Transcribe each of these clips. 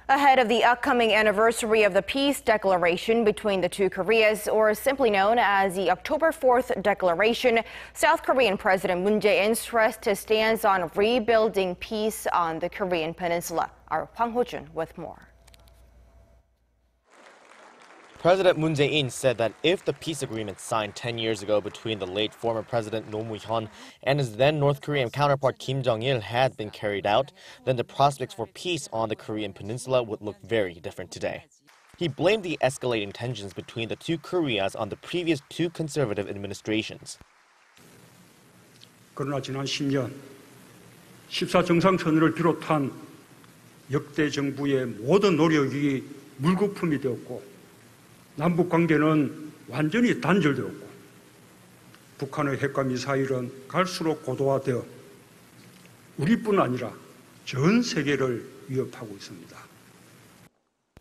Ahead of the upcoming anniversary of the peace declaration between the two Koreas, or simply known as the October 4th Declaration, South Korean President Moon Jae-in stressed his stance on rebuilding peace on the Korean Peninsula. Our Hwang Hojun with more. President Moon Jae-in said that if the peace agreement signed 10 years ago between the late former President Roh Moo-hyun and his then North Korean counterpart Kim Jong-il had been carried out, then the prospects for peace on the Korean Peninsula would look very different today. He blamed the escalating tensions between the two Koreas on the previous two conservative administrations. 그러나 지난 10년 14 정상선언을 비롯한 역대 정부의 모든 노력이 물거품이 되었고 남북 관계는 완전히 단절되었고 북한의 핵과 미사일은 갈수록 고도화되어 우리뿐 아니라 전 세계를 위협하고 있습니다.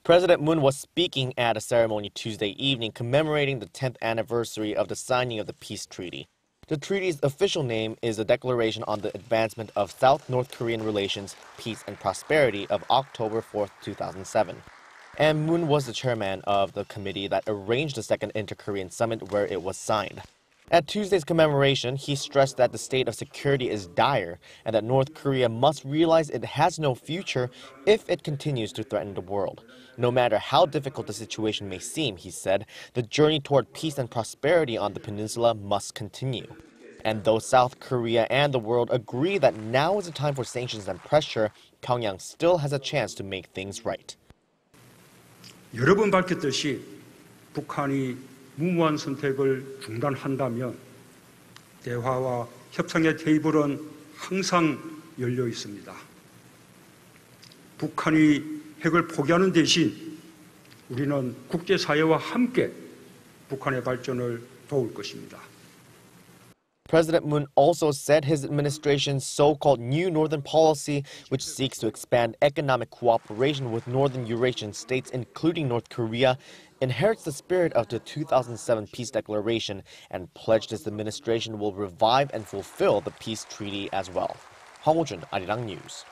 President Moon was speaking at a ceremony Tuesday evening commemorating the 10th anniversary of the signing of the peace treaty. The treaty's official name is the Declaration on the Advancement of South-North Korean Relations, Peace and Prosperity of October 4, 2007. And Moon was the chairman of the committee that arranged the second inter-Korean summit where it was signed. At Tuesday's commemoration, he stressed that the state of security is dire and that North Korea must realize it has no future if it continues to threaten the world. No matter how difficult the situation may seem, he said, the journey toward peace and prosperity on the peninsula must continue. And though South Korea and the world agree that now is the time for sanctions and pressure, Pyongyang still has a chance to make things right. 여러 번 밝혔듯이 북한이 무모한 선택을 중단한다면 대화와 협상의 테이블은 항상 열려 있습니다. 북한이 핵을 포기하는 대신 우리는 국제사회와 함께 북한의 발전을 도울 것입니다. President Moon also said his administration's so-called New Northern Policy, which seeks to expand economic cooperation with Northern Eurasian states, including North Korea, inherits the spirit of the 2007 peace declaration and pledged his administration will revive and fulfill the peace treaty as well. Hwang Hojun, Arirang News.